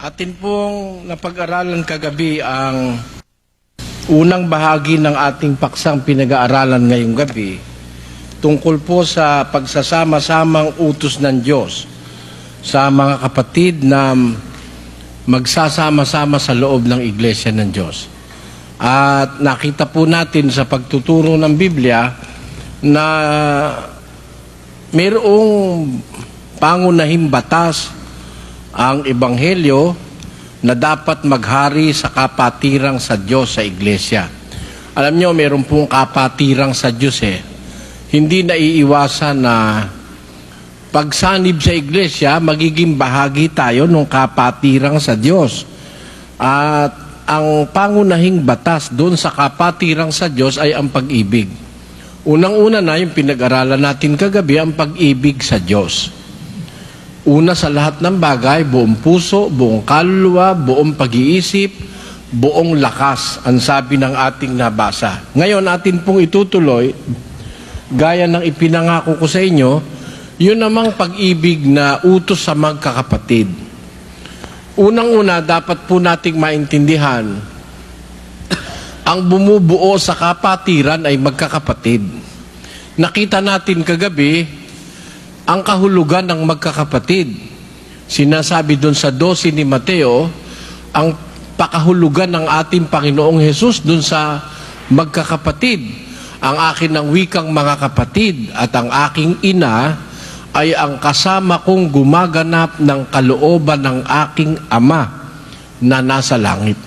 Atin pong napag-aralan kagabi ang unang bahagi ng ating paksang pinag-aaralan ngayong gabi tungkol po sa pagsasama-samang utos ng Diyos sa mga kapatid na magsasama-sama sa loob ng Iglesia ng Diyos. At nakita po natin sa pagtuturo ng Biblia na mayroong pangunahing batas ang Ebanghelyo na dapat maghari sa kapatirang sa Diyos sa Iglesia. Alam nyo, mayroon pong kapatirang sa Diyos Hindi naiiwasan na pagsanib sa Iglesia, magiging bahagi tayo ng kapatirang sa Diyos. At ang pangunahing batas doon sa kapatirang sa Diyos ay ang pag-ibig. Unang-una na yung pinag-aralan natin kagabi, ang pag-ibig sa Diyos. Una sa lahat ng bagay, buong puso, buong kaluluwa, buong pag-iisip, buong lakas, ang sabi ng ating nabasa. Ngayon, atin pong itutuloy, gaya ng ipinangako ko sa inyo, yun namang pag-ibig na utos sa magkakapatid. Unang-una, dapat po nating maintindihan, ang bumubuo sa kapatiran ay magkakapatid. Nakita natin kagabi, ang kahulugan ng magkakapatid. Sinasabi doon sa 12 ni Mateo, ang pakahulugan ng ating Panginoong Hesus doon sa magkakapatid. Ang akin ng wikang mga kapatid at ang aking ina ay ang kasama kong gumaganap ng kalooban ng aking Ama na nasa langit.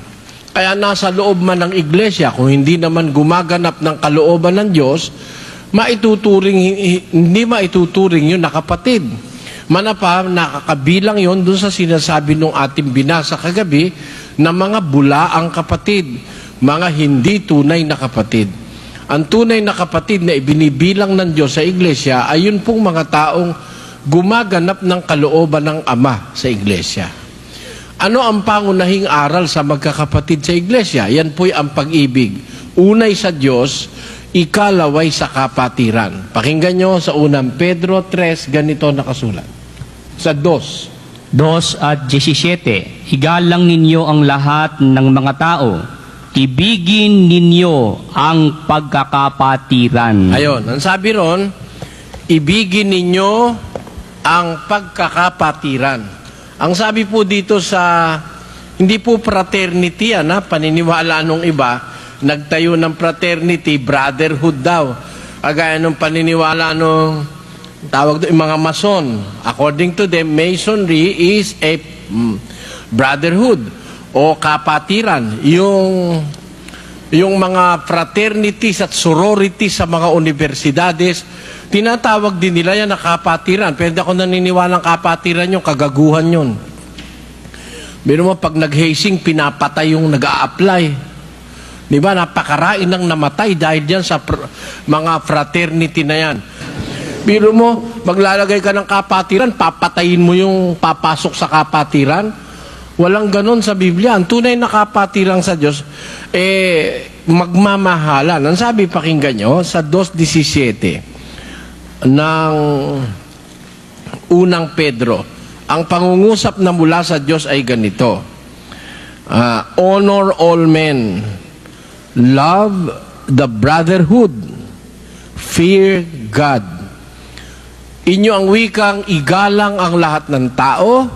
Kaya nasa loob man ng iglesia, kung hindi naman gumaganap ng kalooban ng Diyos, hindi maituturing yun na kapatid. Manapa, nakakabilang yun dun sa sinasabi nung ating binasa kagabi na mga bulaang kapatid, mga hindi tunay na kapatid. Ang tunay na kapatid na ibinibilang ng Diyos sa iglesia ay yun pong mga taong gumaganap ng kalooban ng Ama sa iglesia. Ano ang pangunahing aral sa magkakapatid sa iglesia? Yan po'y ang pag-ibig. Unay sa Diyos, ikalaway sa kapatiran. Pakinggan nyo sa unang Pedro 3, ganito nakasulat. Sa 2. 2:17, igalang ninyo ang lahat ng mga tao. Ibigin ninyo ang pagkakapatiran. Ayon, ang sabi ron, ibigin ninyo ang pagkakapatiran. Ang sabi po dito sa, hindi po fraternity, paniniwala nung iba, nagtayo ng fraternity, brotherhood daw. Kagaya nung paniniwala nung tawag doon, yung mga mason. According to them, masonry is a brotherhood o kapatiran. Yung mga fraternities at sororities sa mga universidades, tinatawag din nila yan na kapatiran. Pero ako naniniwala ng kapatiran yung kagaguhan yun. Pero mo, pag nag-hazing, pinapatay yung nag-a-apply. Diba, napakarain ng namatay dahil dyan sa mga fraternity na yan. Biro mo, maglalagay ka ng kapatiran, papatayin mo yung papasok sa kapatiran. Walang ganon sa Biblia. Ang tunay na kapatiran sa Diyos, magmamahalan. Ang sabi, pakinggan nyo, sa 2:17 ng unang Pedro, ang pangungusap na mula sa Diyos ay ganito, honor all men, love the brotherhood, fear God. Inyo ang wikang igalang ang lahat ng tao,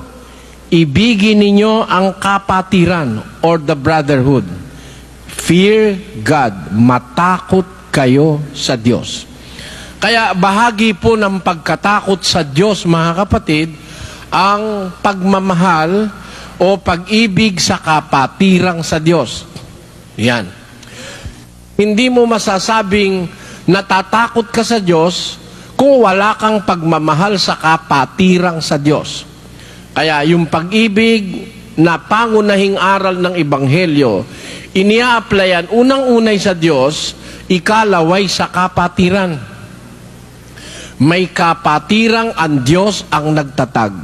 ibigin ninyo ang kapatiran or the brotherhood. Fear God, matakot kayo sa Diyos. Kaya bahagi po ng pagkatakot sa Diyos, mga kapatid, ang pagmamahal o pag-ibig sa kapatirang sa Diyos. Yan. Hindi mo masasabing natatakot ka sa Diyos kung wala kang pagmamahal sa kapatirang sa Diyos. Kaya yung pag-ibig na pangunahing aral ng Ebanghelyo, inia-applyan unang-unay sa Diyos, ikalaway sa kapatiran. May kapatirang ang Diyos ang nagtatag.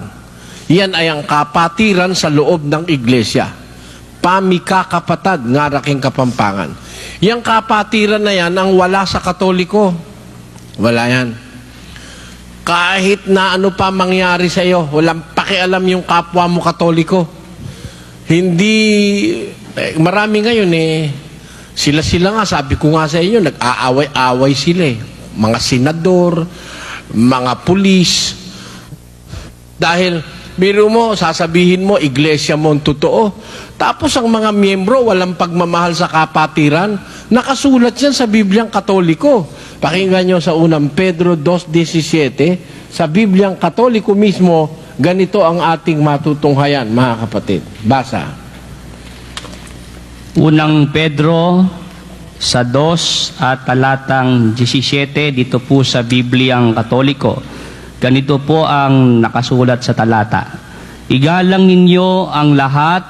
Yan ay ang kapatiran sa loob ng iglesia. Pamikakapatag, ngaraking kapampangan. Yang kapatiran na yan ang wala sa Katoliko. Wala yan. Kahit na ano pa mangyari sa iyo, walang pakialam yung kapwa mo Katoliko. Hindi, marami ngayon sila nga, sabi ko nga sa inyo, nag-aaway-away sila Mga senador, mga pulis. Dahil, biro mo, sasabihin mo, iglesia mo ang totoo. Tapos ang mga miyembro, walang pagmamahal sa kapatiran. Nakasulat yan sa Bibliang Katoliko. Pakinggan nyo sa unang Pedro 2:17. Sa Bibliang Katoliko mismo, ganito ang ating matutunghayan, mga kapatid. Basa. Unang Pedro sa 2 at talatang 17 dito po sa Bibliang Katoliko. Ganito po ang nakasulat sa talata. Igalang ninyo ang lahat,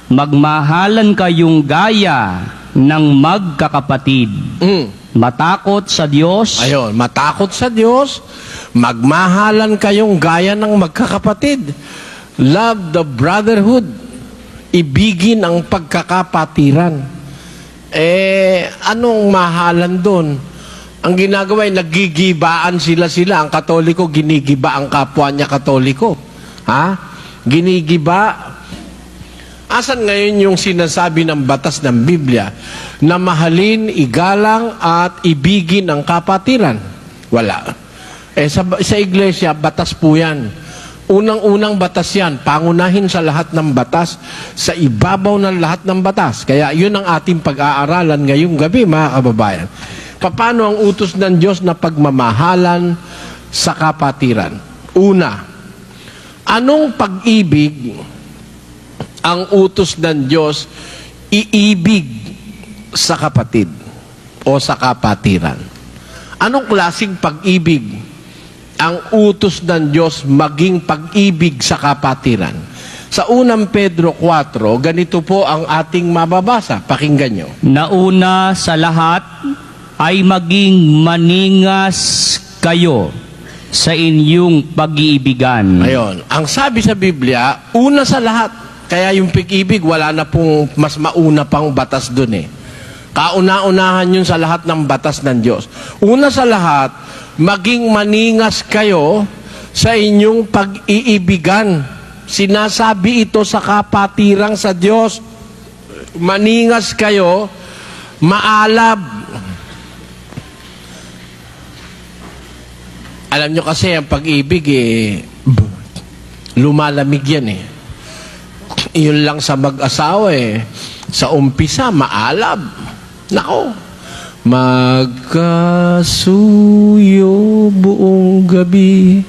magmahalan kayong gaya ng magkakapatid. Matakot sa Diyos. Ayun, matakot sa Diyos, magmahalan kayong gaya ng magkakapatid. Love the brotherhood. Ibigin ang pagkakapatiran. Anong mahalan doon? Ang ginagawa ay nagigibaan sila. Ang Katoliko, ginigiba ang kapwa niya Katoliko. Ha? Ginigiba. Asan ngayon yung sinasabi ng batas ng Biblia na mahalin, igalang at ibigin ang kapatiran? Wala. Sa iglesia, batas po yan. Unang-unang batas yan, pangunahin sa lahat ng batas, sa ibabaw ng lahat ng batas. Kaya yun ang ating pag-aaralan ngayong gabi, mga kababayan. Paano ang utos ng Diyos na pagmamahalan sa kapatiran? Una, anong pag-ibig ang utos ng Diyos iibig sa kapatid o sa kapatiran? Anong klaseng pag-ibig ang utos ng Diyos maging pag-ibig sa kapatiran? Sa unang Pedro 4, ganito po ang ating mababasa. Pakinggan nyo. Nauna sa lahat ay maging maningas kayo sa inyong pag-iibigan. Ayon. Ang sabi sa Biblia, una sa lahat. Kaya yung pag-ibig, wala na pong mas mauna pang batas dun Kauna-unahan yun sa lahat ng batas ng Diyos. Una sa lahat, maging maningas kayo sa inyong pag-iibigan. Sinasabi ito sa kapatirang sa Diyos. Maningas kayo, maalab. Alam nyo kasi, ang pag-ibig, lumalamig yan Yun lang sa mag-asawa Sa umpisa, maalab. Nako. Magkasuyo buong gabi,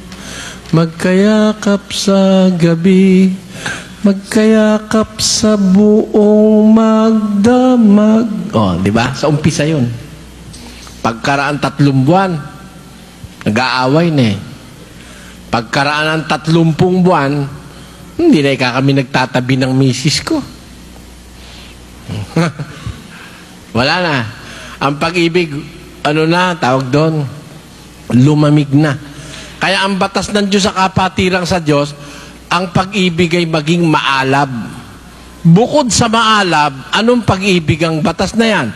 magkayakap sa gabi, magkayakap sa buong magdamag. Di ba? Sa umpisa yun. Pagkaraan 3 buwan, nag-aaway Pagkaraan ng 30 buwan, hindi na kami nagtatabi ng misis ko. Wala na. Ang pag-ibig, tawag doon, lumamig na. Kaya ang batas ng Diyos sa kapatirang sa Diyos, ang pag-ibig ay maging maalab. Bukod sa maalab, anong pag-ibig ang batas na yan?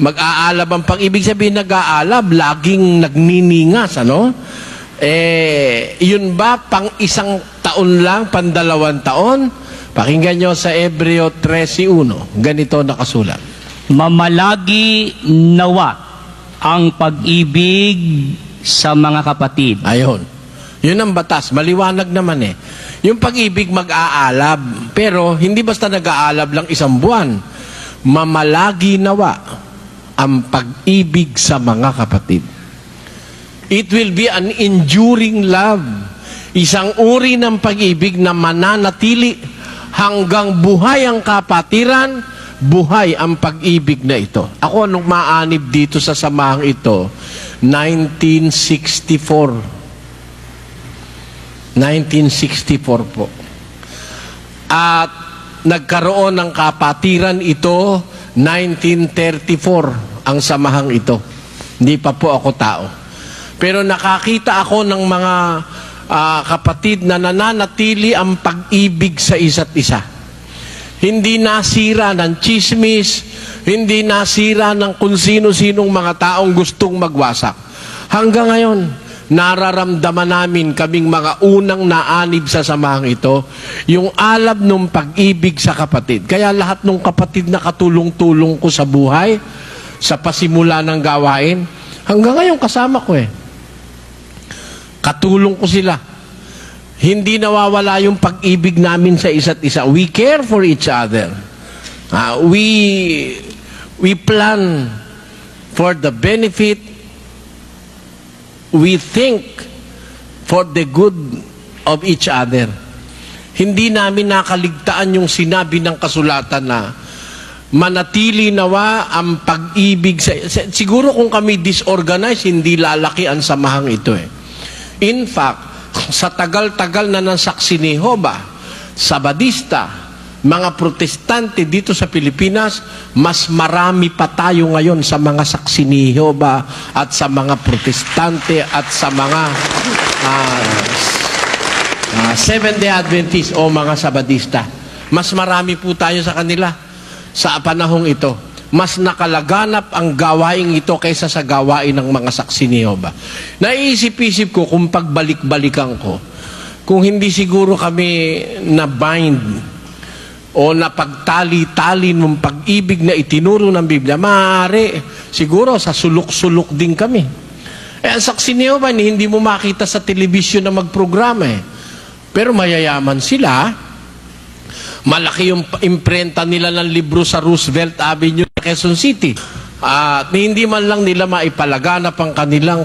Mag-aalab ang pag-ibig, sabihin nag-aalab, laging nagniningas, yun ba, pang 1 taon lang, pang 2 taon? Pakinggan nyo sa Hebreo 13:1. Ganito nakasulat. Mamalagi nawa ang pag-ibig sa mga kapatid. Ayon. Yun ang batas. Maliwanag naman Yung pag-ibig mag-aalab. Pero hindi basta nag-aalab lang 1 buwan. Mamalagi nawa ang pag-ibig sa mga kapatid. It will be an enduring love. Isang uri ng pag-ibig na mananatili hanggang buhay ang kapatiran, buhay ang pag-ibig na ito. Ako, nung maanib dito sa samahang ito, 1964 po. At nagkaroon ng kapatiran ito, 1934, ang samahang ito. Hindi pa po ako tao. Pero nakakita ako ng mga kapatid na nananatili ang pag-ibig sa isa't isa. Hindi nasira ng chismis, hindi nasira ng kung sino-sinong mga taong gustong magwasak. Hanggang ngayon, nararamdaman namin kaming mga unang naanib sa samahang ito, yung alab ng pag-ibig sa kapatid. Kaya lahat ng kapatid na katulong-tulong ko sa buhay, sa pasimula ng gawain, hanggang ngayon kasama ko Katulong ko sila. Hindi nawawala yung pag-ibig namin sa isa't isa. We care for each other. We plan for the benefit. We think for the good of each other. Hindi namin nakaligtaan yung sinabi ng kasulatan na manatili nawa ang pag-ibig siguro kung kami disorganized, hindi lalaki ang samahang ito In fact, sa tagal-tagal na ng saksi ni Jehovah, Sabadista, mga protestante dito sa Pilipinas, mas marami pa tayo ngayon sa mga saksi ni Jehovah at sa mga protestante at sa mga Seventh-day Adventist o mga Sabadista. Mas marami po tayo sa kanila sa panahong ito. Mas nakalaganap ang gawain ito kaysa sa gawain ng mga saksi ni Jehovah. Naiisip-isip ko kung pagbalik-balikan ko, kung hindi siguro kami na-bind o napagtali-tali ng pag-ibig na itinuro ng Biblia, maaari siguro sa sulok-sulok din kami. Ang saksi ni Jehovah, hindi mo makita sa telebisyon na magprograma Pero mayayaman sila. Malaki yung imprenta nila ng libro sa Roosevelt Avenue, Quezon City. At hindi man lang nila maipalaganap ang kanilang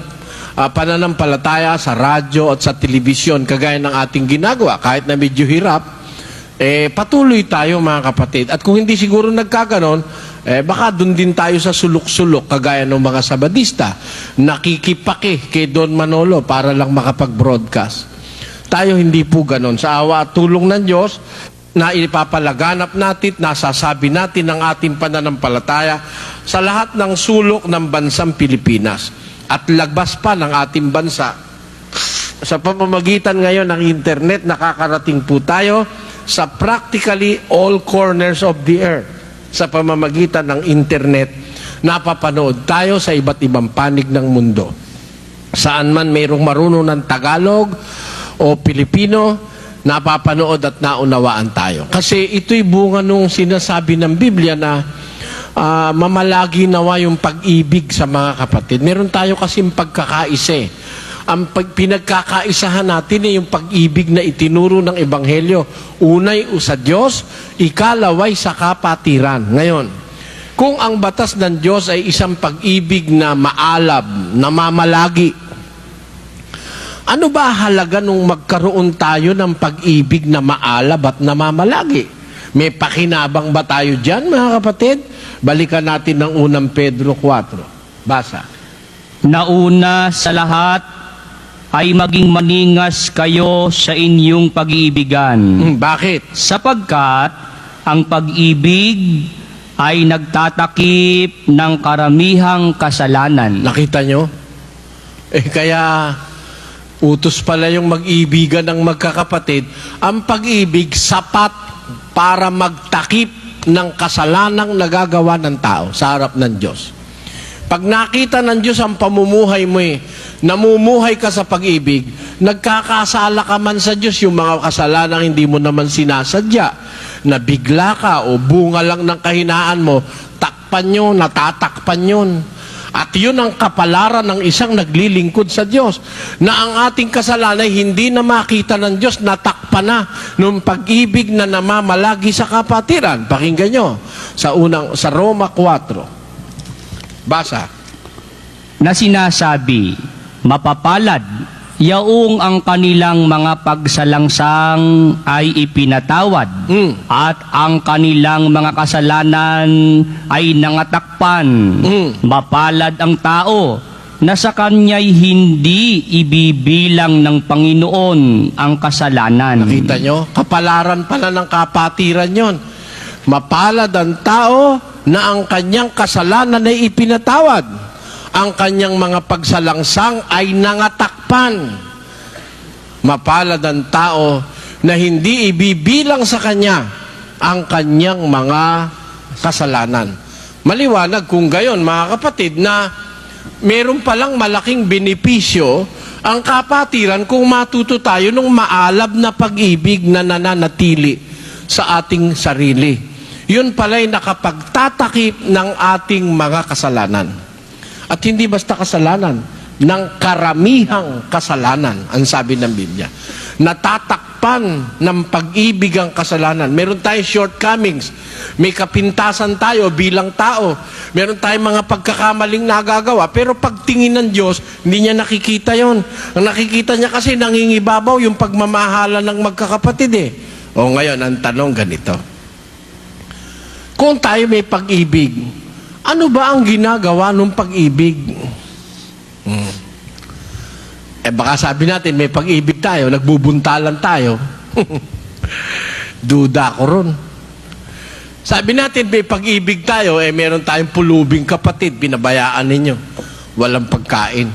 pananampalataya sa radyo at sa telebisyon kagaya ng ating ginagawa. Kahit na medyo hirap, patuloy tayo mga kapatid. At kung hindi siguro nagkaganon, baka dun din tayo sa sulok-sulok kagaya ng mga Sabadista. Nakikipaki kay Don Manolo para lang makapag-broadcast. Tayo hindi po ganon. Sa awa at tulong ng Diyos, na ipapalaganap natin, nasasabi natin ang ating pananampalataya sa lahat ng sulok ng bansang Pilipinas at lagbas pa ng ating bansa. Sa pamamagitan ngayon ng internet, nakakarating po tayo sa practically all corners of the earth. Sa pamamagitan ng internet, napapanood tayo sa iba't ibang panig ng mundo. Saan man mayroong marunong ng Tagalog o Pilipino, napapanood at naunawaan tayo. Kasi ito'y bunga nung sinasabi ng Biblia na mamalagi nawa yung pag-ibig sa mga kapatid. Meron tayo kasing pagkakaisa. Ang pinagkakaisahan natin yung pag-ibig na itinuro ng Ebanghelyo. Unay sa Diyos, ikalaway sa kapatiran. Ngayon, kung ang batas ng Diyos ay isang pag-ibig na maalab, na mamalagi, ano ba halaga nung magkaroon tayo ng pag-ibig na maalab at namamalagi? May pakinabang ba tayo dyan, mga kapatid? Balikan natin ng unang Pedro 4. Basa. Nauna sa lahat ay maging maningas kayo sa inyong pag-iibigan. Bakit? Sapagkat ang pag-ibig ay nagtatakip ng karamihang kasalanan. Nakita nyo? Kaya utos pala yung mag-ibigan ng magkakapatid. Ang pag-ibig sapat para magtakip ng kasalanang nagagawa ng tao sa harap ng Diyos. Pag nakita ng Diyos ang pamumuhay mo namumuhay ka sa pag-ibig, nagkakasala ka man sa Diyos yung mga kasalanang hindi mo naman sinasadya, nabigla ka o bunga lang ng kahinaan mo, takpan yun, natatakpan yun. At yun ang kapalaran ng isang naglilingkod sa Diyos, na ang ating kasalanan ay hindi na makita ng Diyos, natakpan na ng pag-ibig na namamalagi sa kapatiran. Pakinggan nyo sa Roma 4. Basa. Na sinasabi, mapapalad yaong ang kanilang mga pagsalangsang ay ipinatawad at ang kanilang mga kasalanan ay nangatakpan. Mapalad ang tao na sa kanya'y hindi ibibilang ng Panginoon ang kasalanan. Nakita nyo? Kapalaran pala ng kapatiran yon. Mapalad ang tao na ang kanyang kasalanan ay ipinatawad. Ang kanyang mga pagsalangsang ay nangatakpan. Mapalad ang tao na hindi ibibilang sa kanya ang kanyang mga kasalanan. Maliwanag kung gayon, mga kapatid, na meron palang malaking benepisyo ang kapatiran kung matuto tayo ng maalab na pag-ibig na nananatili sa ating sarili. Yun pala'y nakapagtatakip ng ating mga kasalanan. At hindi basta kasalanan, ng karamihang kasalanan, ang sabi ng Biblia. Natatakpan ng pag-ibig ang kasalanan. Meron tayong shortcomings. May kapintasan tayo bilang tao. Meron tayong mga pagkakamaling nagagawa. Pero pagtingin ng Diyos, hindi niya nakikita yon. Ang nakikita niya kasi nangingibabaw yung pagmamahala ng magkakapatid eh. O ngayon, ang tanong ganito. Kung tayo may pag-ibig, ano ba ang ginagawa ng pag-ibig? Baka sabi natin, may pag-ibig tayo, nagbubuntalan tayo. Duda ko ron. Sabi natin, may pag-ibig tayo, meron tayong pulubing kapatid, binabayaan ninyo. Walang pagkain.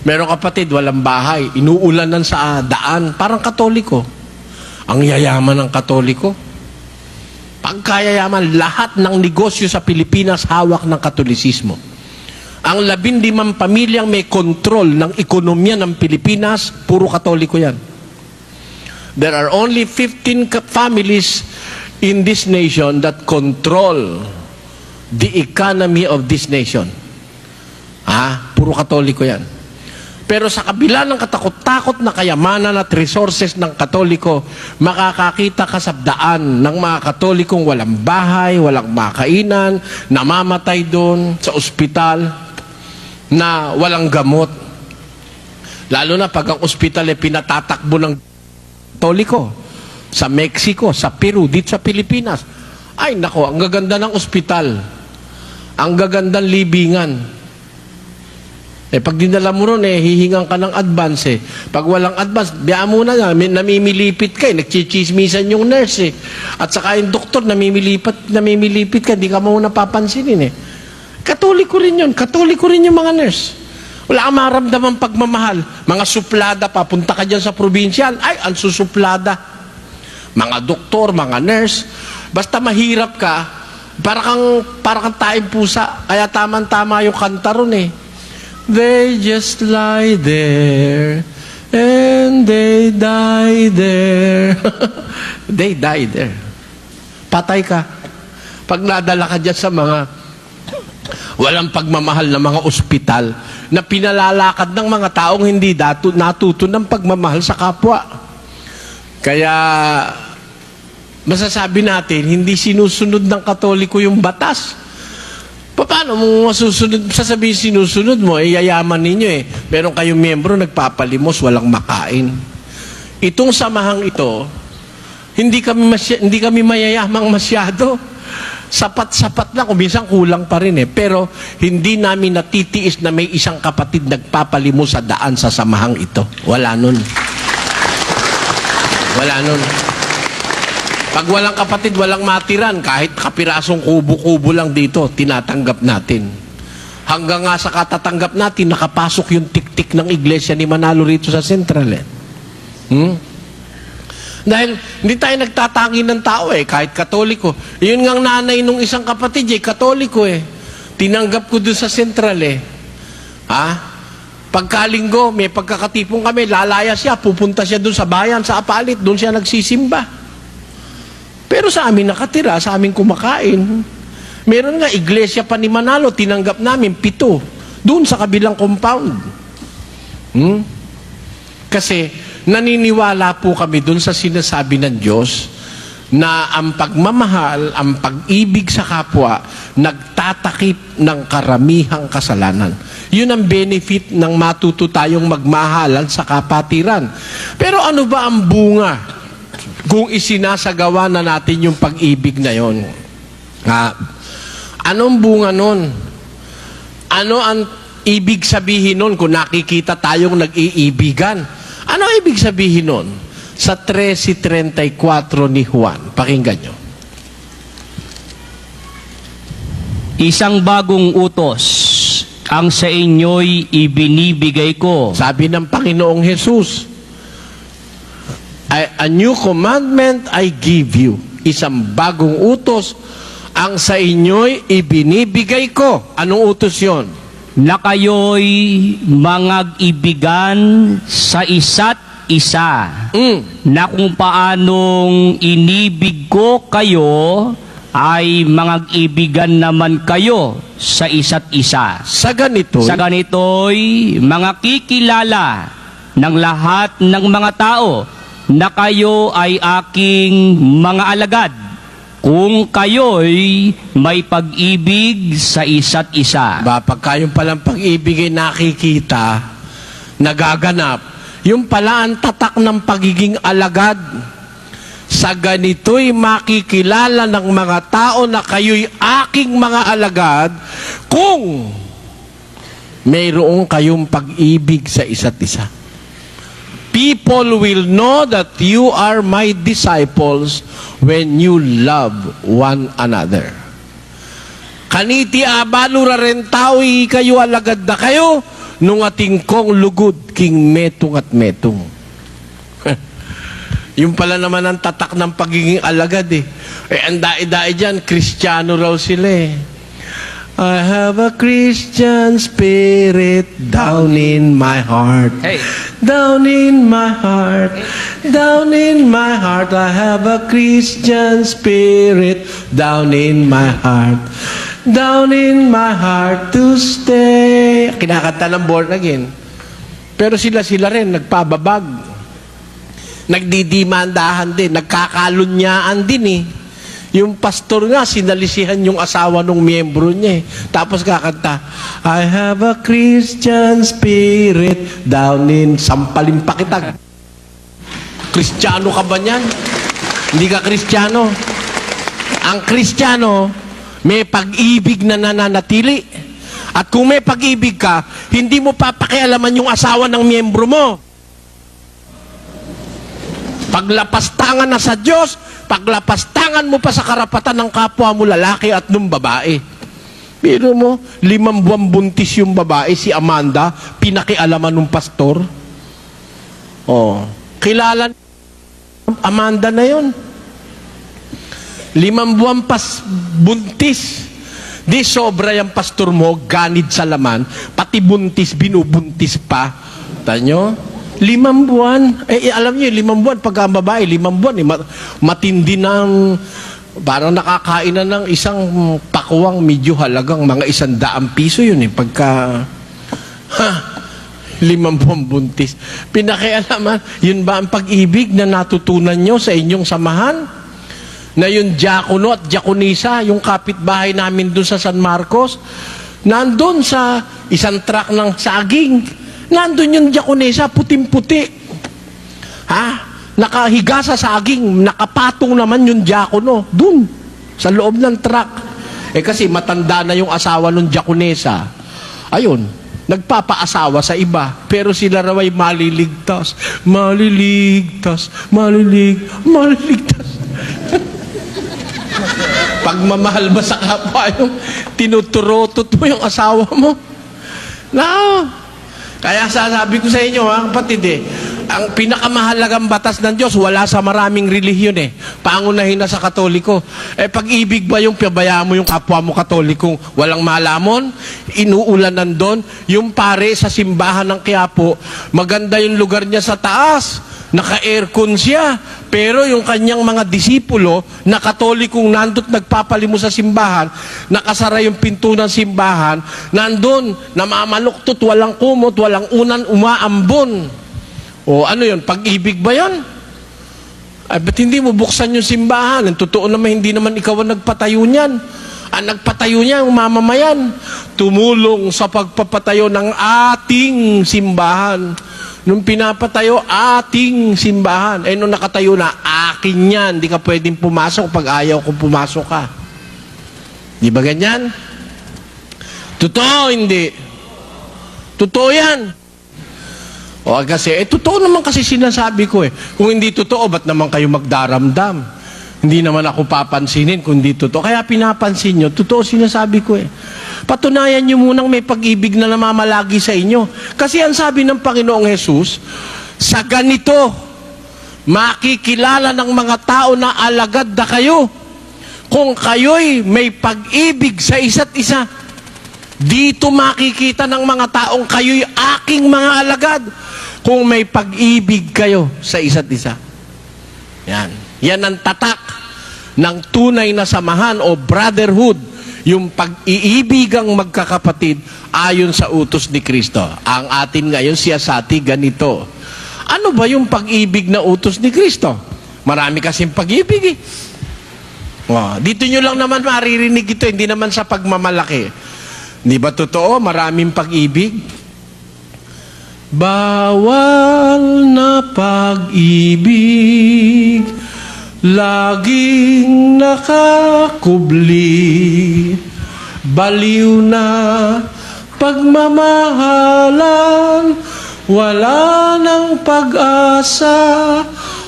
Meron kapatid, walang bahay, inuulanan sa daan, parang Katoliko. Ang yayaman ng Katoliko. Pagkayayaman, lahat ng negosyo sa Pilipinas hawak ng Katolisismo. Ang 15 pamilyang may kontrol ng ekonomiya ng Pilipinas, puro Katoliko yan. There are only 15 families in this nation that control the economy of this nation. Puro Katoliko yan. Pero sa kabila ng katakot-takot na kayamanan at resources ng Katoliko, makakakita ka sa daan ng mga Katolikong walang bahay, walang makainan, namamatay doon sa ospital, na walang gamot. Lalo na pag ang ospital ay pinatatakbo ng Katoliko sa Mexico, sa Peru, dito sa Pilipinas. Ay nako, ang gaganda ng ospital. Ang gagandang libingan. Pag dinala mo ron, hihingan ka ng advance Pag walang advance, biya mo na namimilipit ka nagchichismisan yung nurse At saka yung doktor, namimilipit ka, di ka mo napapansinin Katoliko rin yun. Katoliko rin yung mga nurse. Wala kang maramdaman pagmamahal. Mga suplada, papunta ka dyan sa provincial, ay, ang susuplada. Mga doktor, mga nurse. Basta mahirap ka, para kang taing pusa. Kaya tama-tama yung kanta ron They just lie there, and they die there. They die there. Patay ka. Pag nadala ka dyan sa mga walang pagmamahal na mga ospital na pinalalakad ng mga taong hindi natuto ng pagmamahal sa kapwa. Kaya masasabi natin, hindi sinusunod ng Katoliko yung batas. Paano mo masusunod? Sasabihin sinusunod mo, yayaman ninyo Meron kayong miyembro, nagpapalimos, walang makain. Itong samahang ito, hindi kami mayayamang masyado. Sapat-sapat lang, kung minsan kulang pa rin Pero hindi namin natitiis na may isang kapatid nagpapalimos sa daan sa samahang ito. Wala nun. Wala nun. Pag walang kapatid, walang matiran. Kahit kapirasong kubo-kubo lang dito, tinatanggap natin. Hanggang nga sa katatanggap natin, nakapasok yung tik-tik ng iglesia ni Manalo rito sa Central Dahil hindi tayo nagtatangi ng tao kahit Katoliko. Yun nga ang nanay nung isang kapatid Katoliko Tinanggap ko dun sa Central Pagkalinggo, may pagkakatipong kami, lalaya siya, pupunta siya dun sa bayan, sa Apalit, dun siya nagsisimba. Pero sa amin nakatira, sa amin kumakain. Meron nga, iglesia pa ni Manalo, tinanggap namin 7, dun sa kabilang compound. Kasi, naniniwala po kami dun sa sinasabi ng Diyos na ang pagmamahal, ang pag-ibig sa kapwa, nagtatakip ng karamihang kasalanan. Yun ang benefit ng matuto tayong magmahalan sa kapatiran. Pero ano ba ang bunga kung isinasagawa na natin yung pag-ibig na yon? Anong bunga nun? Ano ang ibig sabihin nun kung nakikita tayong nag-iibigan? Ano ibig sabihin nun? Sa 13:34 ni Juan. Pakinggan nyo. Isang bagong utos ang sa inyo'y ibinibigay ko. Sabi ng Panginoong Jesus, A new commandment I give you. Isang bagong utos ang sa inyo'y ibinibigay ko. Anong utos yon? na kayo'y mangag-ibigan sa isa't isa, na kung paanong inibig ko kayo, ay mangag-ibigan naman kayo sa isa't isa. Sa ganito, Sa ganito'y mga kikilala ng lahat ng mga tao na kayo ay aking mga alagad, kung kayo'y may pag-ibig sa isa't isa. pagka yung palang pag-ibig ay nakikita, nagaganap, yung pala ang tatak ng pagiging alagad. Sa ganito'y makikilala ng mga tao na kayo'y aking mga alagad kung mayroong kayong pag-ibig sa isa't isa. People will know that you are my disciples when you love one another. Kaniti abalura ren tao'y kayo alagad na kayo, nung ating kong lugod king metong at metong. Yung pala naman ang tatak ng pagiging alagad eh. Ang dae-dae dyan, Kristiyano raw sila eh. I have a Christian spirit down in my heart. Hey. Down in my heart. Down in my heart. I have a Christian spirit down in my heart. Down in my heart to stay. Kinakanta ng born again. Pero sila rin, nagpababag. Nagdidimandahan din, nagkakalunyaan din eh. Yung pastor nga, sinalisihan yung asawa ng miyembro niya eh. Tapos kakanta, I have a Christian spirit down in sampalin pa kita. Kristiyano ka ba niyan? Hindi ka Kristiyano. Ang Kristiyano, may pag-ibig na nananatili. At kung may pag-ibig ka, hindi mo papakialaman yung asawa ng miyembro mo. Paglapastangan na sa Diyos, paglapastangan mo pa sa karapatan ng kapwa mo lalaki at nung babae. Pero mo, 5 buwan buntis yung babae, si Amanda, pinakialaman ng pastor. Oh, kilala Amanda na yon. 5 buwan buntis. Di sobra yung pastor mo, ganid sa laman, pati buntis, binubuntis pa. Tanyo? 5 buwan. Alam niyo, 5 buwan, pag ang babae, 5 buwan, matindi ng, parang nakakain na ng isang pakuwang medyo halagang mga 100 piso yun eh. Pagka, 5 buwan buntis. Pinakialaman, yun ba ang pag-ibig na natutunan nyo sa inyong samahan? Na yung diakono at diakonisa, yung kapitbahay namin dun sa San Marcos, nandun sa isang truck ng saging, nandun yung diakonesa, puting-puti. Ha? Nakahiga sa saging, nakapatong naman yung diakono, dun, sa loob ng truck. Kasi matanda na yung asawa ng diakonesa. Ayun, nagpapaasawa sa iba. Pero sila raw ay maliligtas. Maliligtas. Pagmamahal ba sa kapwa yung tinuturotot mo yung asawa mo? No. Kaya sasabi ko sa inyo, kapatid ang pinakamahalagang batas ng Diyos, wala sa maraming relihiyon eh. Pangunahin na sa Katoliko. Pag-ibig ba yung pabayaan mo yung kapwa mo Katolikong walang malamon? Inuulanan doon. Yung pare sa simbahan ng Quiapo, maganda yung lugar niya sa taas. Naka-aircon siya. Pero yung kanyang mga disipulo na Katolikong nandot nagpapalimo sa simbahan, nakasara yung pinto ng simbahan, nandun, namamaluktot, walang kumot, walang unan, umaambon. O ano yun? Pag-ibig ba yun? Ba't hindi mo buksan yung simbahan? Ang totoo naman, hindi naman ikaw ang nagpatayo niyan. Ang nagpatayo niya, ang mamamayan. Tumulong sa pagpapatayo ng ating simbahan. Nung pinapatayo, ating simbahan. Nung nakatayo na, akin yan. Hindi ka pwedeng pumasok pag ayaw kung pumasok ka. Di ba ganyan? Totoo, hindi. Totoo yan. O kasi, totoo naman kasi sinasabi ko eh. Kung hindi totoo, ba't naman kayo magdaramdam? Hindi naman ako papansinin kung hindi totoo. Kaya pinapansin nyo, totoo sinasabi ko eh. Patunayan nyo munang may pag-ibig na namamalagi sa inyo. Kasi ang sabi ng Panginoong Jesus, sa ganito, makikilala ng mga tao na alagad na kayo kung kayo'y may pag-ibig sa isa't isa. Dito makikita ng mga taong kayo'y aking mga alagad kung may pag-ibig kayo sa isa't isa. Yan. Yan ang tatak ng tunay na samahan o brotherhood, yung pag-iibigang magkakapatid ayon sa utos ni Kristo. Ang atin ngayon siyasati ganito. Ano ba yung pag-ibig na utos ni Kristo? Marami kasing pag-ibig eh. Oh, dito nyo lang naman maririnig ito, hindi naman sa pagmamalaki. Di ba totoo? Maraming pag-ibig. Bawal na pag-ibig, laging nakakubli, baliw na pagmamahalan, wala ng pag-asa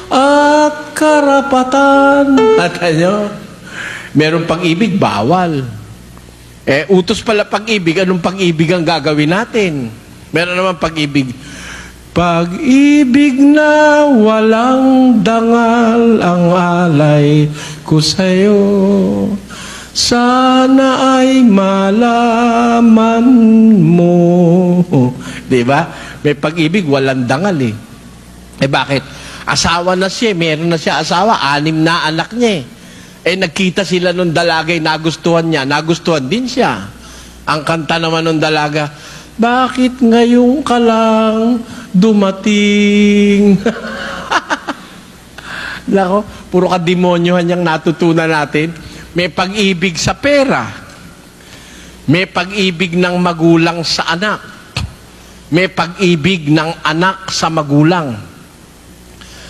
at karapatan. At ano? Merong pag-ibig, bawal. Utos pala pag-ibig, anong pag-ibig ang gagawin natin? Meron naman pag-ibig. Pag-ibig na walang dangal ang alay ko sa'yo. Sana ay malaman mo. Diba? May pag-ibig, walang dangal eh. Bakit? Asawa na siya, meron na siya asawa, 6 na anak niya eh. Nagkita sila nung dalagay, nagustuhan niya, nagustuhan din siya. Ang kanta naman nung dalaga, bakit ngayon ka lang dumating? Lako, puro ka demonyohan yung natutunan natin. May pag-ibig sa pera. May pag-ibig ng magulang sa anak. May pag-ibig ng anak sa magulang.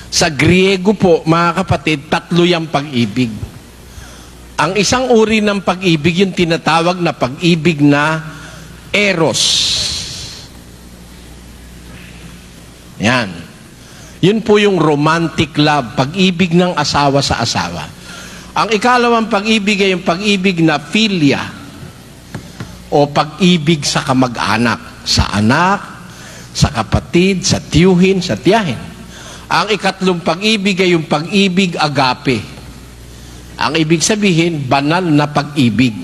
Sa Griego po, mga kapatid, 3 yung pag-ibig. Ang isang uri ng pag-ibig, yung tinatawag na pag-ibig na eros. Yan. Yun po yung romantic love, pag-ibig ng asawa sa asawa. Ang ikalawang pag-ibig ay yung pag-ibig na philia o pag-ibig sa kamag-anak, sa anak, sa kapatid, sa tiyuhin, sa tiyahin. Ang ikatlong pag-ibig ay yung pag-ibig agape. Ang ibig sabihin, banal na pag-ibig.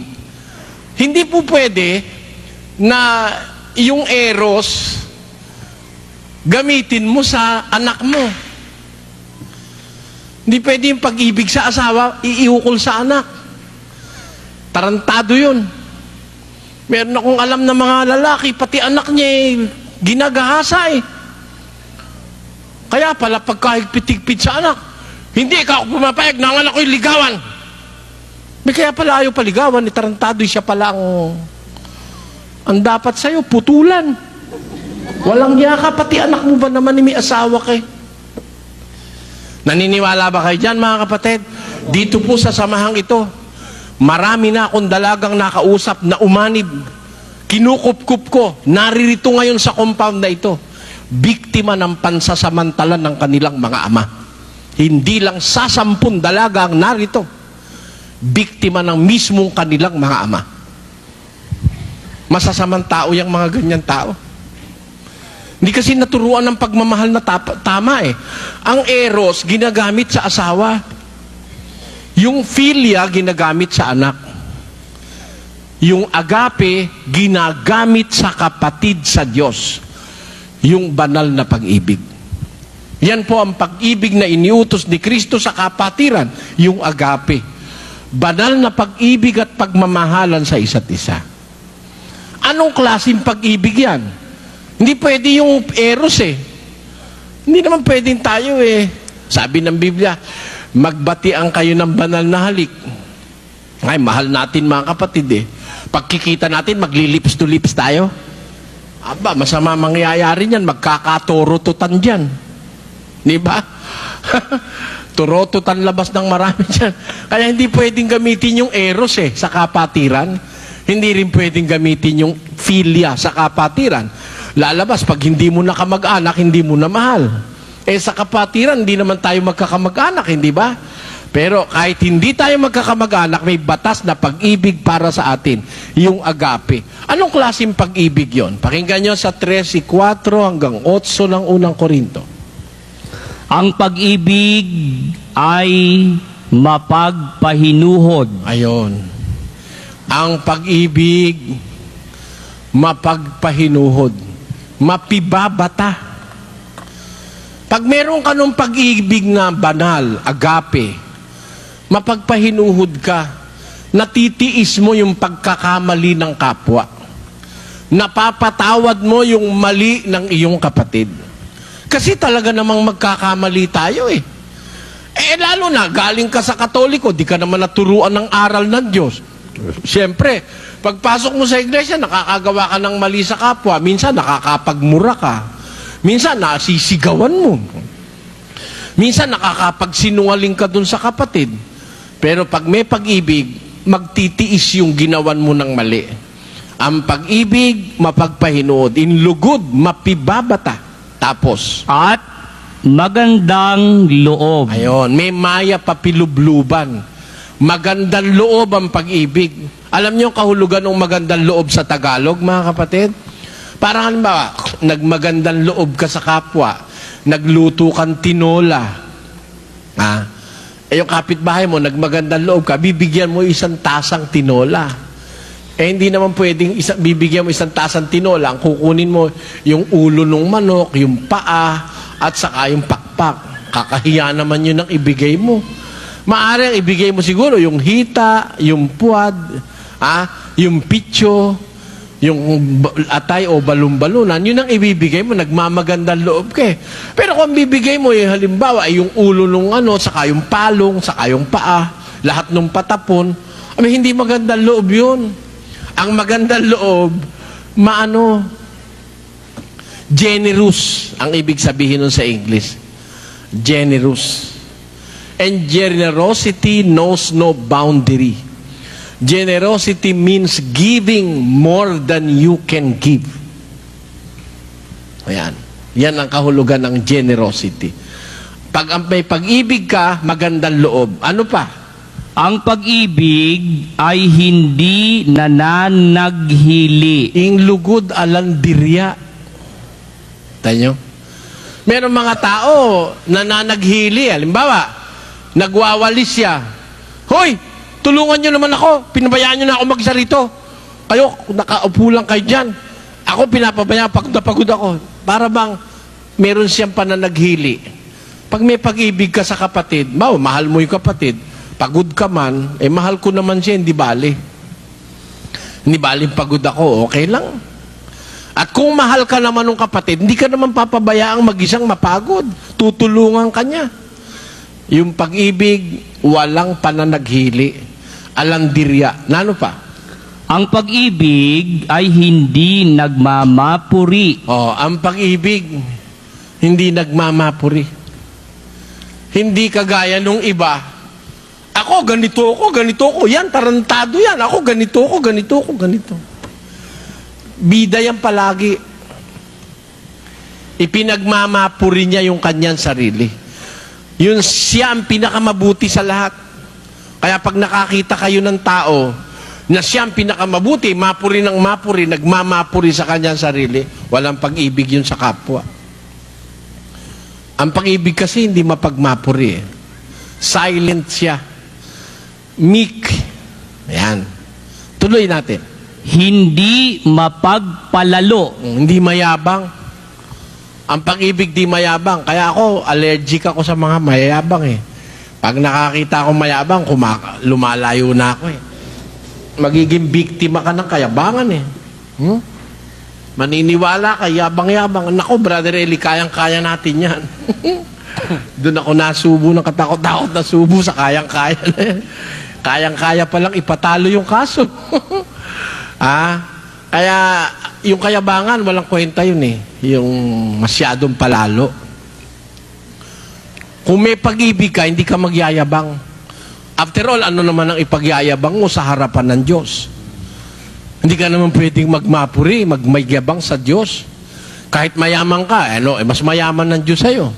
Hindi po pwede na yung eros gamitin mo sa anak mo. Hindi pwede yung pag-ibig sa asawa, iiukol sa anak. Tarantado yun. Meron akong alam na mga lalaki, pati anak niya ginagahasa eh. Kaya pala pagkahigpit-higpit sa anak, hindi ka ako pumapayag, nanganak ko'y ligawan. Kaya pala ayaw paligawan, tarantado siya pala ang dapat sa'yo, putulan. Walang yaka, pati anak mo ba naman may asawa kay? Naniniwala ba kayo dyan, mga kapatid? Dito po sa samahang ito, marami na akong dalagang nakausap na umanib. Kinukup-kup ko, naririto ngayon sa compound na ito. Biktima ng pansasamantala ng kanilang mga ama. Hindi lang sa 10 dalaga ang narito. Biktima ng mismong kanilang mga ama. Masasamang tao yung mga ganyan tao. Hindi kasi naturuan ng pagmamahal na tama eh. Ang eros, ginagamit sa asawa. Yung philia, ginagamit sa anak. Yung agape, ginagamit sa kapatid sa Diyos. Yung banal na pag-ibig. Yan po ang pag-ibig na iniutos ni Kristo sa kapatiran, yung agape. Banal na pag-ibig at pagmamahalan sa isa't isa. Anong klaseng pag-ibig yan? Hindi pwede yung eros eh. Hindi naman pwedeng tayo eh. Sabi ng Biblia, magbatian kayo ng banal na halik. Ay, mahal natin mga kapatid eh. Pagkikita natin, magli-lips to lips tayo. Aba, masama mangyayari niyan, magkakatorotutan dyan. Di ba? Turotutan labas ng marami dyan. Kaya hindi pwedeng gamitin yung eros eh, sa kapatiran. Hindi rin pwedeng gamitin yung philia sa kapatiran. Lalabas, pag hindi mo na kamag-anak, hindi mo na mahal. Sa kapatiran, hindi naman tayo magkakamag-anak, hindi ba? Pero kahit hindi tayo magkakamag-anak, may batas na pag-ibig para sa atin, yung agape. Anong klaseng pag-ibig yon? Pakinggan nyo sa 13:4 hanggang 8 ng unang Korinto. Ang pag-ibig ay mapagpahinuhod. Ayon. Ang pag-ibig mapagpahinuhod, mapibabata. Pag meron ka nung pag-ibig na banal, agape, mapagpahinuhod ka, natitiis mo yung pagkakamali ng kapwa. Napapatawad mo yung mali ng iyong kapatid. Kasi talaga namang magkakamali tayo eh. Lalo na, galing ka sa Katoliko, di ka naman naturuan ng aral ng Diyos. Siyempre, pagpasok mo sa iglesia, nakakagawa ka ng mali sa kapwa. Minsan, nakakapagmura ka. Minsan, nasisigawan mo. Minsan, nakakapagsinungaling ka dun sa kapatid. Pero pag may pag-ibig, magtitiis yung ginawan mo ng mali. Ang pag-ibig, mapagpahinuod. Inlugod, mapibabata. Tapos, At magandang loob. ayun, may maya papilubluban. Magandang loob ang pag-ibig. Alam niyo ang kahulugan ng magandang loob sa Tagalog, mga kapatid? Parang halimbawa, nagmagandang loob ka sa kapwa, nagluto kang tinola. Yung kapitbahay mo, nagmagandang loob ka, bibigyan mo isang tasang tinola. Hindi naman pwedeng bibigyan mo isang tasang tinola, ang kukunin mo yung ulo ng manok, yung paa, at saka yung pakpak. Kakahiya naman yun ang ibigay mo. Maaari ang ibigay mo siguro yung hita, yung puwad, yung pitso, yung atay o balon-balunan, yun ang ibibigay mo, nagmamagandang loob ka eh. Pero kung bibigay mo yung halimbawa, yung ulo ng saka yung palong, saka yung paa, lahat ng patapon, hindi magandang loob yun. Ang magandang loob, generous ang ibig sabihin nun sa English. Generous. And generosity knows no boundary. Generosity means giving more than you can give. Ayan. Yan ang kahulugan ng generosity. Pag may pag-ibig ka, magandang loob. Ano pa? Ang pag-ibig ay hindi nananaghili. Ing lugod alandirya. Tayo? Meron mga tao nananaghili. Halimbawa, nagwawalis siya. Hoy! Tulungan nyo naman ako. Pinabayaan nyo na ako mag-isa rito. Kayo, nakaupo lang kayo dyan. Ako, pinapabayaan. Pagod na pagod ako. Para bang meron siyang pananaghili. Pag may pag-ibig ka sa kapatid, mahal mo yung kapatid, pagod ka man, mahal ko naman siya, hindi bali. Hindi bali pagod ako, okay lang. At kung mahal ka naman ng kapatid, hindi ka naman papabayaang mag-isang mapagod. Tutulungan ka niya. Yung pag-ibig, walang pananaghili. Alandirya. Nano pa? Ang pag-ibig ay hindi nagmamapuri. Ang pag-ibig, hindi nagmamapuri. Hindi kagaya nung iba. Ako, ganito ako. Yan, tarantado yan. Ako, ganito ako. Bida yan palagi. Ipinagmamapuri niya yung kanyang sarili. Yun siya ang pinakamabuti sa lahat. Kaya pag nakakita kayo ng tao na siya ang pinakamabuti, mapuri ng mapuri, nagmamapuri sa kanyang sarili, walang pag-ibig yun sa kapwa. Ang pag-ibig kasi hindi mapagmapuri eh. Silent siya. Meek. Ayan. Tuloy natin. Hindi mapagpalalo. Hindi mayabang. Ang pag-ibig di mayabang. Kaya ako, allergic ako sa mga mayabang eh. Pag nakakita akong mayabang, lumalayo na ako eh. Magiging biktima ka ng kayabangan eh. Maniniwala ka, yabang-yabang. Naku, Brother Eli, kayang-kaya natin yan. Doon ako nasubo ng katakot-takot na subo sa kayang-kaya na yan. Kayang-kaya palang ipatalo yung kaso. Kaya yung kayabangan, walang kwenta yun eh. Yung masyadong palalo. Kung may pag-ibig ka, hindi ka magyayabang. After all, ano naman ang ipagyayabang mo sa harapan ng Diyos? Hindi ka naman pwedeng magmapuri, magmagyabang sa Diyos. Kahit mayaman ka, mas mayaman ng Diyos sa'yo.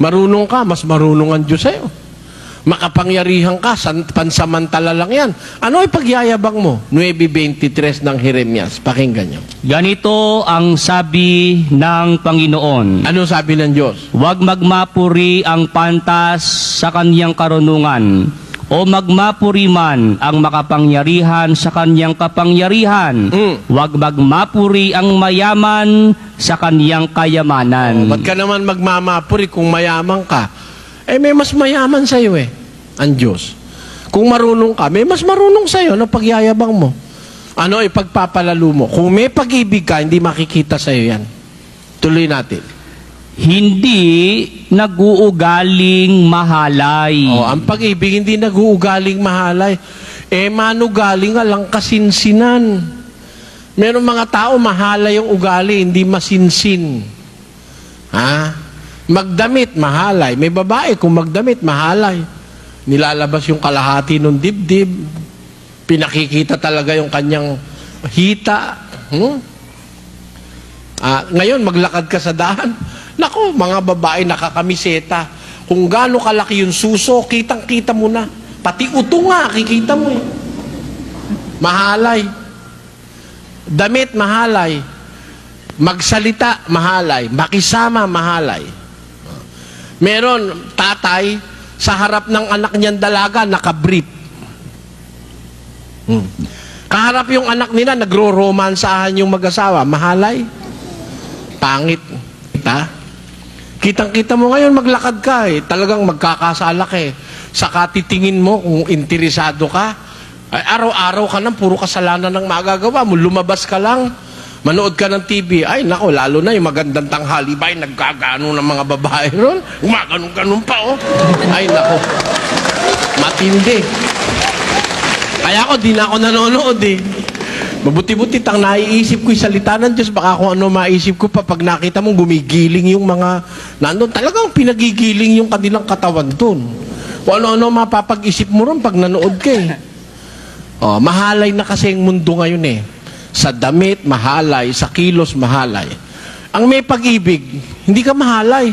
Marunong ka, mas marunong ang Diyos sa'yo. Makapangyarihan ka, pansamantala lang yan. Ano ipagyayabang mo? 9:23 ng Jeremias. Pakinggan nyo. Ganito ang sabi ng Panginoon. Ano sabi ng Diyos? Huwag magmapuri ang pantas sa kaniyang karunungan o o magmapuri man ang makapangyarihan sa kanyang kapangyarihan. Huwag magmapuri ang mayaman sa kanyang kayamanan. Ba't ka naman magmamapuri kung mayaman ka? Eh, may mas mayaman sa'yo eh, ang Diyos. Kung marunong ka, may mas marunong sa'yo na pagyayabang mo. Ano ipagpapalalo mo? Kung may pag-ibig ka, hindi makikita sa'yo yan. Tuloy natin. Hindi nag-uugaling mahalay. Ang pag-ibig hindi nag-uugaling mahalay. Eh, manugaling alang kasinsinan. Meron mga tao, mahalay yung ugali, hindi masinsin. Ha? Magdamit, mahalay. May babae, kung magdamit, mahalay. Nilalabas yung kalahati ng dibdib. Pinakikita talaga yung kanyang hita. Ngayon, maglakad ka sa daan. Naku, mga babae nakakamiseta. Kung gaano kalaki yung suso, kitang-kita mo na. Pati uto nga, kikita mo eh. Mahalay. Damit, mahalay. Magsalita, mahalay. Makisama, mahalay. Meron, tatay, sa harap ng anak niyang dalaga, nakabrief. Kaharap yung anak nila, nagro-romansahan yung mag-asawa. Mahalay. Pangit. Kitang-kita mo ngayon, maglakad ka eh. Talagang magkakasala ka eh. Saka titingin mo kung interesado ka. Ay, araw-araw ka nang puro kasalanan ng magagawa mo. Lumabas ka lang, manood ka ng TV. Ay, nako, lalo na yung magandang tanghali ba, nagkagano ng mga babae ron. Umaganong-ganon pa, oh. Ay, nako. Matindi. Kaya ako, di na ako nanonood eh. Mabuti-buti, tang naiisip ko yung salita ng Diyos, baka kung ano maisip ko pa, pag nakita mong gumigiling yung mga nandun, talagang pinagigiling yung kanilang katawan dun. Kung ano-ano mapapag-isip mo ron pag nanood ka eh. Mahalay na kasi yung mundo ngayon eh. Sa damit, mahalay. Sa kilos, mahalay. Ang may pag-ibig, hindi ka mahalay.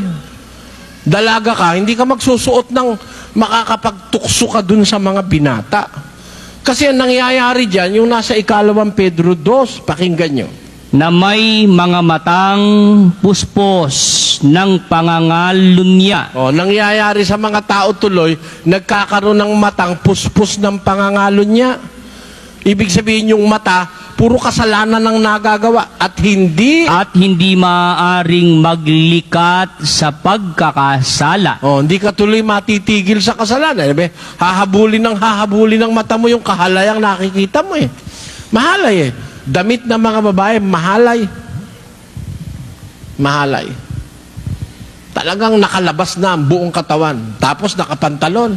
Dalaga ka, hindi ka magsusuot ng makakapagtukso ka dun sa mga binata. Kasi ang nangyayari dyan, yung nasa 2 Pedro 2, pakinggan nyo. Na may mga matang puspos ng pangangalunya. Nangyayari sa mga tao tuloy, nagkakaroon ng matang puspos ng pangangalunya. Ibig sabihin yung mata, puro kasalanan ng nagagawa at hindi maaaring maglikat sa pagkakasala. hindi ka tuloy matitigil sa kasalanan. Hahabulin ng mata mo yung kahalayang nakikita mo eh. Mahalay eh. Damit ng mga babae, mahalay. Mahalay. Talagang nakalabas na ang buong katawan. Tapos nakapantalon.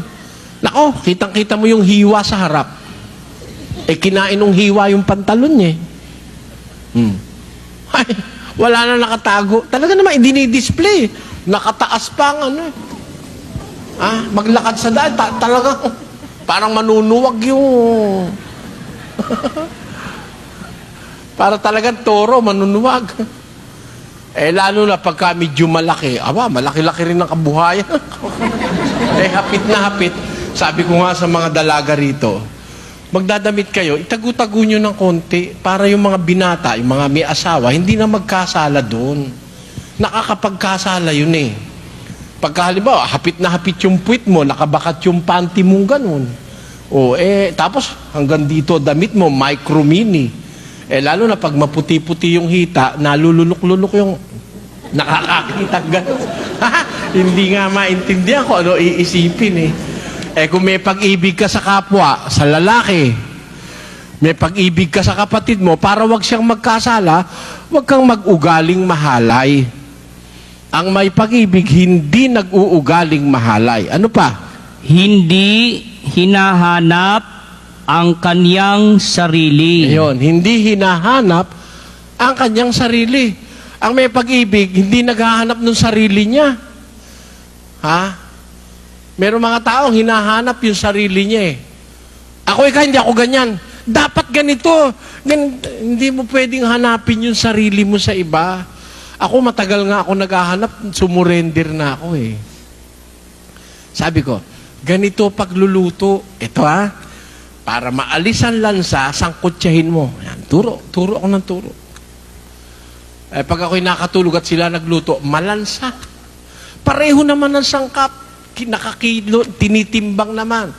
Nako, kitang-kita mo yung hiwa sa harap. Kinain ng hiwa yung pantalon niya. Ay, wala na nakatago. Talaga naman, dinidisplay. Nakataas pa ang ano. Maglakad sa daan, talaga, parang manunuwag yung... para talagang toro, manunuwag. Lalo na pagka medyo malaki. Malaki-laki rin ang kabuhayan. Hapit na hapit. Sabi ko nga sa mga dalaga rito, magdadamit kayo, itago-tago nyo ng konti para yung mga binata, yung mga may asawa, hindi na magkasala doon. Nakakapagkasala yun eh. Pagka halimbawa, hapit na hapit yung puwit mo, nakabakat yung panty mong ganun. Tapos hanggang dito damit mo, micro-mini. Lalo na pag maputi-puti yung hita, nalululok-lulok yung nakakakita ganun. Hindi nga maintindihan ko ano iisipin eh. Kung may pag-ibig ka sa kapwa, sa lalaki, may pag-ibig ka sa kapatid mo, para wag siyang magkasala, wag kang mag-ugaling mahalay. Ang may pag-ibig, hindi nag-uugaling mahalay. Ano pa? Hindi hinahanap ang kanyang sarili. Ayun, hindi hinahanap ang kanyang sarili. Ang may pag-ibig, hindi naghahanap ng sarili niya. Meron mga taong hinahanap yung sarili niya eh. Ako hindi ako ganyan. Dapat ganito. Hindi mo pwedeng hanapin yung sarili mo sa iba. Ako matagal nga ako naghahanap, sumurrender na ako eh. Sabi ko, ganito pagluluto. Ito para maalis ang lansa, sangkutsahin mo. Yan, turo ako ng turo. Pag ako'y nakatulog at sila nagluto, malansa. Pareho naman ang sangkap. Nakakilo, tinitimbang naman.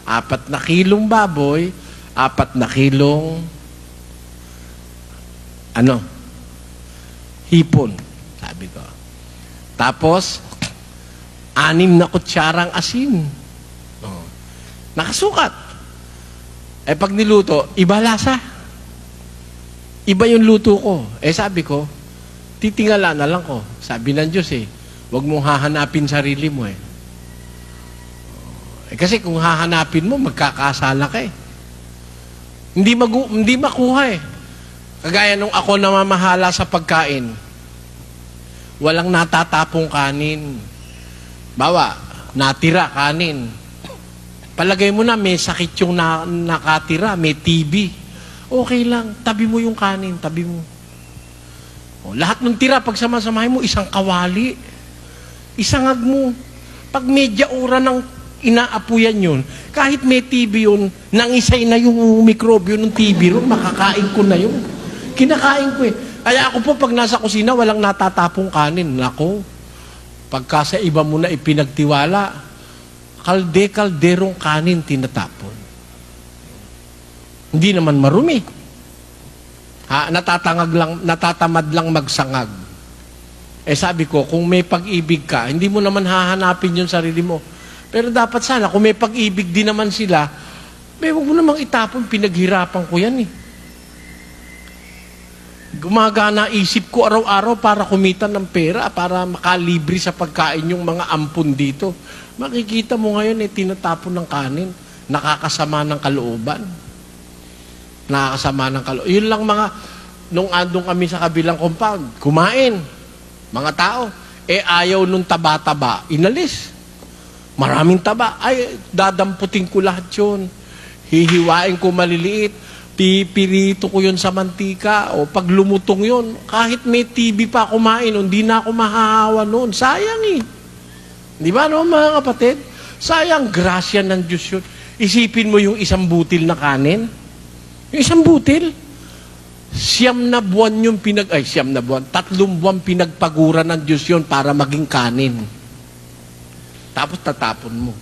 4 na kilong baboy, 4 na kilong hipon, sabi ko. Tapos, 6 na kutsarang asin. Oh. Nakasukat. Pag niluto, iba lasa. Iba yung luto ko. Sabi ko, titingala na lang ko. Sabi ng Diyos huwag mong hahanapin sarili mo kasi kung hahanapin mo, magkakasala ka Hindi makuha Kagaya nung ako namamahala sa pagkain, walang natatapong kanin. Bawa, natira kanin. Palagay mo na may sakit yung nakatira, may TB. Okay lang, tabi mo yung kanin, tabi mo. Lahat ng tira, pag samasamahin mo, isang kawali. Isangag mo. Pag medya ura ng inaapuyan yun, kahit may TB yun, nangisay na yung mikrobyo ng TB ron, makakain ko na yun. Kinakain ko Kaya ako po, pag nasa kusina, walang natatapong kanin. Nako, pagka sa iba mo na ipinagtiwala, kalderong kanin tinatapon. Hindi naman marumi. Natatamad lang magsangag. Sabi ko, kung may pag-ibig ka, hindi mo naman hahanapin yung sarili mo. Pero dapat sana, kung may pag-ibig din naman sila, huwag mo namang itapon, pinaghirapan ko yan Gumagana isip ko araw-araw para kumita ng pera, para makalibre sa pagkain yung mga ampun dito. Makikita mo ngayon tinatapon ng kanin. Nakakasama ng kalooban. Yun lang nung andong kami sa kabilang compound, kumain. Mga tao. Ayaw nung taba-taba, inalis. Maraming taba. Dadamputin ko lahat yun. Hihiwain ko maliliit. Pipirito ko yun sa mantika. O pag lumutong yun, kahit may TV pa kumain, hindi na ako mahahawa noon. Sayang Di ba mga kapatid? Sayang, grasya ng Diyos yun. Isipin mo yung 1 butil na kanin. Yung 1 butil. 9 na buwan yung 3 buwan pinagpagura ng Diyos yun para maging kanin. Tapos tatapon mo.